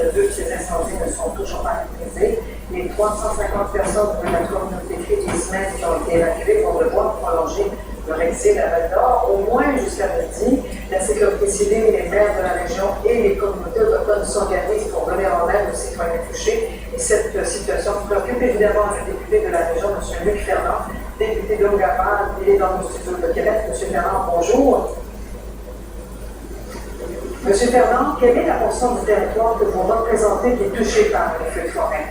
que 2 de ces incendies ne sont toujours pas maîtrisés. Les 350 personnes de la communauté Clé des semaines qui ont été évacuées vont devoir prolonger leur exil à Val-d'Or, au moins jusqu'à midi. La sécurité civile, les maires de la région et les communautés autochtones s'organisent pour venir en aide aux citoyens touchés. Et cette situation préoccupe évidemment le député de la région, M. Luc Fernand, député d'Ongapal. Il est dans nos studios de Québec. M. Fernand, bonjour. M. Fernand, quelle est la portion du territoire que vous représentez qui est touchée par les feux de forêt?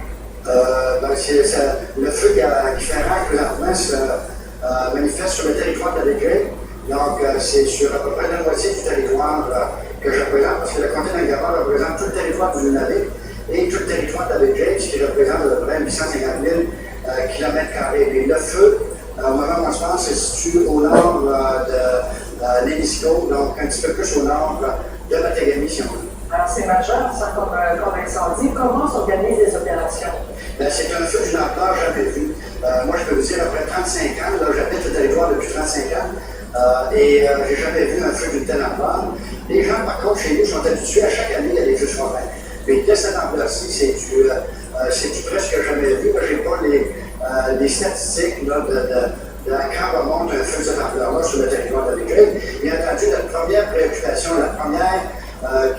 Le feu qui fait rage présentement se manifeste sur le territoire de l'Église. Donc, c'est sur à peu près la moitié du territoire que je représente, parce que le comté d'Angapal représente tout le territoire du Nunavik et tout le territoire de l'Église, qui représente à peu près 850 000 km². Et le feu, au moment où on se passe, se situe au nord de l'Hémisco, donc un petit peu plus au nord de Matagami, si on veut. Alors, c'est majeur, ça, comme incendie. Comment s'organisent les opérations? C'est un feu d'une ampleur jamais vue. Moi, je peux vous dire, après 35 ans, j'habite le territoire depuis 35 ans, et j'ai jamais vu un feu d'une telle ampleur. Les gens, par contre, chez nous, sont habitués à chaque année, il y a des feux de forêt. Mais dès cette ampleur-ci, c'est du presque jamais vu. Je n'ai pas les statistiques de quand remonte un feu de cette ampleur-là sur le territoire de l'Église. Bien entendu, la première préoccupation, la première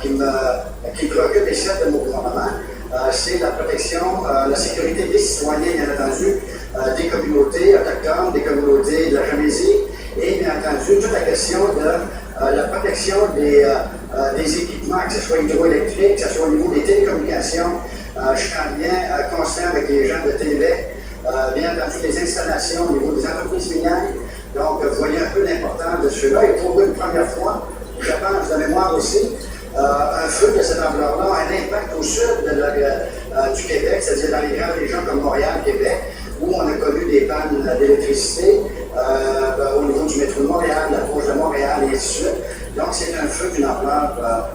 qui préoccupe les chefs de mon gouvernement, c'est la protection, la sécurité des citoyens, bien entendu, des communautés autochtones, des communautés de la Gamésie, et bien entendu, toute la question de la protection des équipements, que ce soit hydroélectrique, que ce soit au niveau des télécommunications. Je suis en lien constant avec les gens de Télé, bien entendu, les installations au niveau des entreprises minières. Donc, vous voyez un peu l'importance de ceux-là. Et pour une première fois, je pense de mémoire aussi, un feu de cette ampleur-là a un impact au sud du Québec, c'est-à-dire dans les grandes régions comme Montréal, Québec, où on a connu des pannes d'électricité au niveau du métro de Montréal, de la Fosse de Montréal et ainsi de suite. Donc, c'est un feu d'une ampleur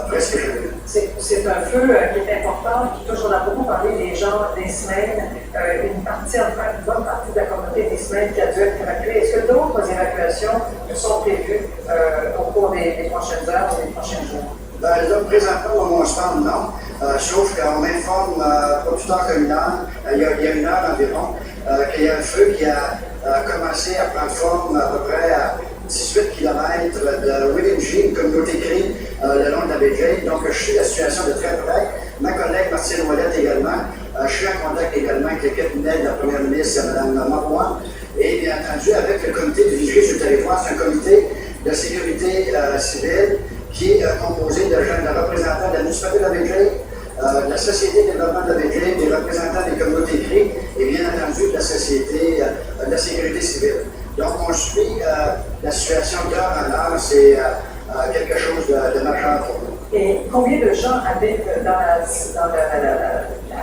presque jamais vue. C'est un feu qui est important, qui touche, on a beaucoup parlé des gens des semaines, une bonne partie de la communauté des semaines qui a dû être évacuée. Est-ce que d'autres évacuations sont prévues au cours des prochaines heures ou des prochains jours? Là, présentement, au moment où on se parle, non. Sauf qu'on m'informe pas plus tard qu'une heure, il y a une heure environ, qu'il y a un feu qui a commencé à prendre forme à peu près à 18 km de Willingy, une communauté Cree, le long de la baie Jane. Donc, je suis la situation de très près. Ma collègue Martine Ouellette également. Je suis en contact également avec le cabinet de la première ministre, Mme Marois. Et bien entendu, avec le comité de vigie sur le territoire, c'est un comité de sécurité civile qui est composé de représentants de la municipalité de la baie Jane, de la Société de développement de la baie Jane, des représentants des communautés Cree et bien entendu de la Société de la sécurité civile. Donc, on suit la situation d'heure en heure, c'est quelque chose de majeur pour nous. Et combien de gens habitent dans la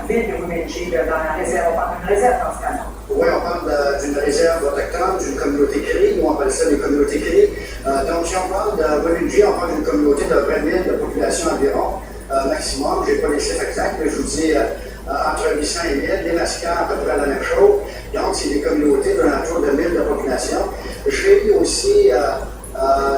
ville de Willingy, dans la réserve? On parle d'une réserve dans ce cas-là. Oui, on parle d'une réserve autochtone, d'une communauté Cree, nous on appelle ça les communautés Cree. Donc, si on parle de Willingy, on parle d'une communauté de 20 000 de population environ, maximum. Je n'ai pas les chiffres exacts, mais je vous dis entre 800 et 1000, les Massacres, à peu près la même chose. Donc, c'est des communautés d'entour de 1000 de population. J'ai eu aussi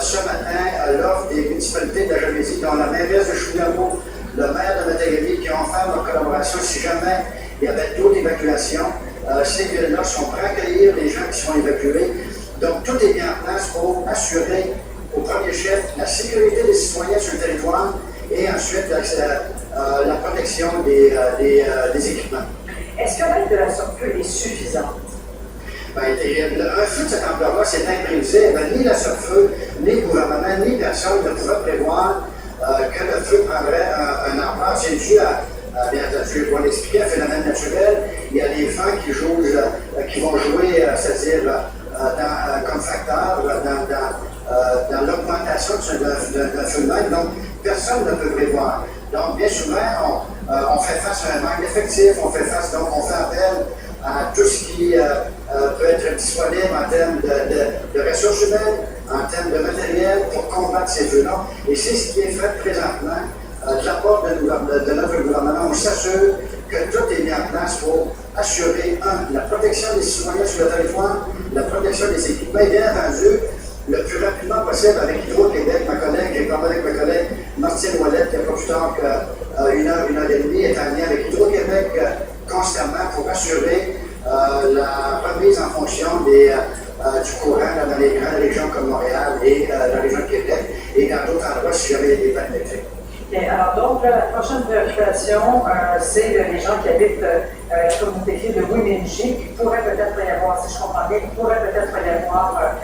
ce matin l'offre des municipalités de la Gamésie, dont la mairesse de Chouinamo, le maire de Matagami, qui ont fait leur collaboration si jamais il y avait d'autres évacuations. Ces villes-là sont prêtes à accueillir les gens qui sont évacués. Donc, tout est mis en place pour assurer au premier chef la sécurité des citoyens sur le territoire et ensuite la protection des équipements. Est-ce que l'aide de la SORFEU est suffisante? Un feu de cette ampleur-là, c'est imprévisible. Ni la SORFEU, ni le gouvernement, ni personne ne pouvait prévoir que le feu prendrait un ampleur. C'est dû à, bien entendu, on l'expliquer, un phénomène naturel. Il y a des vents qui vont jouer, c'est-à-dire comme facteur dans l'augmentation d'un feu de même. Donc, personne ne peut prévoir. Donc, bien souvent, on fait face à un manque d'effectifs, on fait appel à tout ce qui peut être disponible en termes de ressources humaines, en termes de matériel pour combattre ces feux-là. Et c'est ce qui est fait présentement de la part de notre gouvernement. On s'assure que tout est mis en place pour assurer, la protection des citoyens sur le territoire, la protection des équipements et bien entendu, le plus rapidement possible avec Hydro-Québec, ma collègue j'ai parlé avec ma collègue Martine Ouellette, qui a pas plus tard qu'une heure et demie, est en lien avec Hydro-Québec constamment pour assurer la remise en fonction du courant dans les grandes régions comme Montréal et dans la région de Québec et dans d'autres endroits si jamais il y a des pannes électriques. Et alors donc, la prochaine préoccupation, c'est les gens qui habitent la communauté de Wimingee, qui pourrait peut-être y avoir, si je comprends bien, il pourrait peut-être y avoir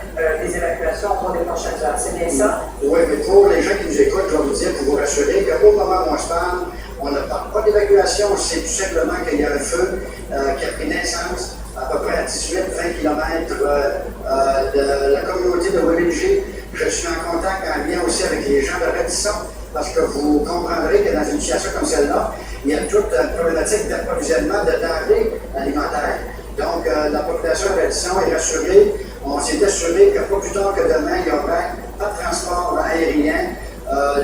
des évacuations au cours des prochaines heures. C'est bien ça? Oui, mais pour les gens qui nous écoutent, je vais vous dire, pour vous rassurer, qu'au moment où on se parle, on ne parle pas d'évacuation, c'est tout simplement qu'il y a un feu qui a pris naissance à peu près à 18-20 km de la communauté de Wimingee. Je suis en contact, en lien aussi avec les gens de Radisson, parce que vous comprendrez que dans une situation comme celle-là, il y a toute une problématique d'approvisionnement de denrées alimentaires. Donc, la population de Radisson est rassurée. On s'est assuré que pas plus tard que demain, il n'y aura pas de transport aérien.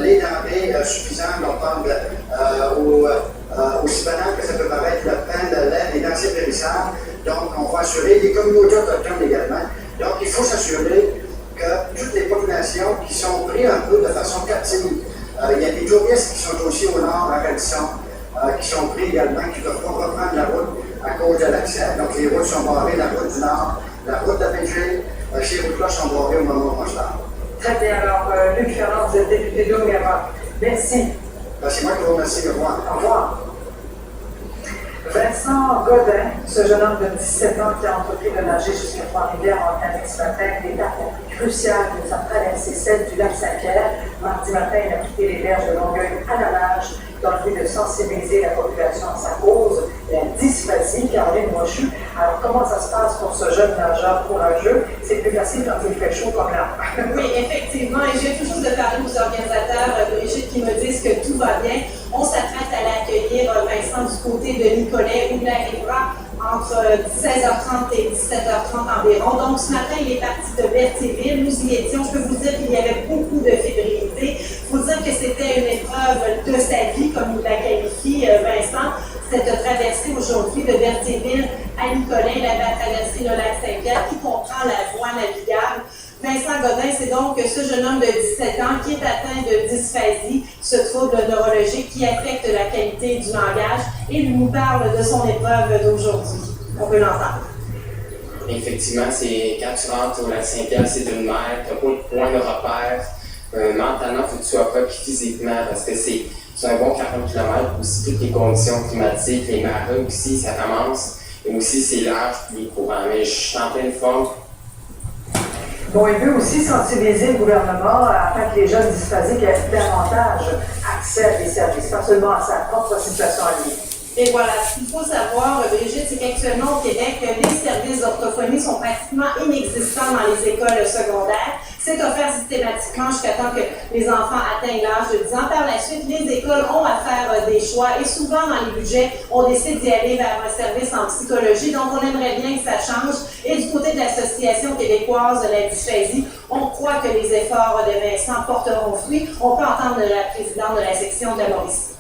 Les denrées suffisantes, on parle aussi banal que ça peut paraître, le pain, le lait, les denrées périssables. Donc, on va assurer les communautés autochtones également. Donc, il faut s'assurer que toutes les populations qui sont prises un peu de façon captive. Il y a des touristes qui sont aussi au nord à Radisson, qui sont pris également, qui ne peuvent pas reprendre la route à cause de l'accès. Donc, les routes sont barrées, la route du nord, la route de Beijing, ces routes-là sont barrées au moment où on se parle. Très bien. Alors, Luc Ferrand, vous êtes député d'Ouiamat. Merci. C'est moi qui vous remercie. Au revoir. Au revoir. Vincent Godin, ce jeune homme de 17 ans qui a entrepris de nager jusqu'à Trois-Rivières en année ce matin, l'étape cruciale de sa traversée, celle du lac Saint-Pierre. Mardi matin, il a quitté les berges de Longueuil à la nage dans le but de sensibiliser la population à sa cause, la dysphasie. Caroline Mochu, alors comment ça se passe pour ce jeune nageur courageux? C'est plus facile quand il fait chaud comme là. Oui, effectivement, et j'ai toujours de parler aux organisateurs, Brigitte, qui me disent que tout va bien. On s'apprête à l'accueillir, Vincent, du côté de Nicolet, où il arrivera entre 16h30 et 17h30 environ. Donc, ce matin, il est parti de Berthierville. Nous y étions. Je peux vous dire qu'il y avait beaucoup de fébrilité. Il faut dire que c'était une épreuve de sa vie, comme il la qualifie, Vincent. Cette traversée aujourd'hui de Berthierville à Nicolet, la traversée de lac Saint-Pierre, qui comprend la voie navigable. Vincent Godin, c'est donc ce jeune homme de 17 ans qui est atteint de dysphasie, ce trouble neurologique qui affecte la qualité du langage, et il nous parle de son épreuve d'aujourd'hui. On peut l'entendre. Effectivement, c'est quand tu rentres au lac Saint-Pierre, c'est une mer, tu n'as pas de point de repère. Mentalement, il faut que tu sois prêt physiquement parce que c'est un bon 40 km, aussi toutes les conditions climatiques, les marées aussi, ça commence, et aussi c'est large et les courants. Mais je suis en pleine forme. Bon, il veut aussi sensibiliser le gouvernement afin que les jeunes dysphasiques aient davantage accès à des services, pas seulement à sa propre situation à lui. Et voilà, ce qu'il faut savoir, Brigitte, c'est qu'actuellement au Québec, les services d'orthophonie sont pratiquement inexistants dans les écoles secondaires. C'est offert systématiquement jusqu'à temps que les enfants atteignent l'âge de 10 ans. Par la suite, les écoles ont à faire des choix et souvent dans les budgets, on décide d'y aller vers un service en psychologie. Donc, on aimerait bien que ça change. Et du côté de l'Association québécoise de la dysphasie, on croit que les efforts de Vincent porteront fruit. On peut entendre la présidente de la section de la Mauricie.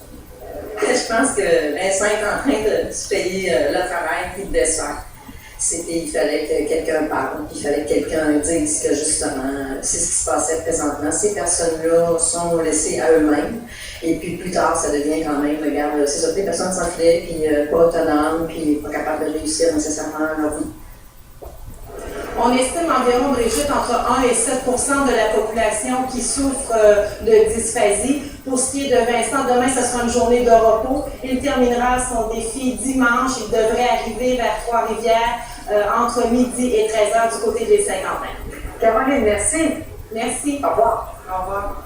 Je pense que Vincent est en train de se payer le travail et de défaire. Il fallait que quelqu'un parle, il fallait que quelqu'un dise que justement, c'est ce qui se passait présentement. Ces personnes-là sont laissées à eux-mêmes. Et puis plus tard, ça devient quand même, regarde, c'est ça, des personnes sans filet, puis pas autonomes, puis pas capables de réussir nécessairement leur vie. On estime environ, Brigitte, entre 1 et 7 % de la population qui souffre de dysphasie. Pour ce qui est de Vincent, demain, ce sera une journée de repos. Il terminera son défi dimanche. Il devrait arriver vers Trois-Rivières entre midi et 13h du côté des Saint-Quentin. Caroline, merci. Merci. Au revoir. Au revoir.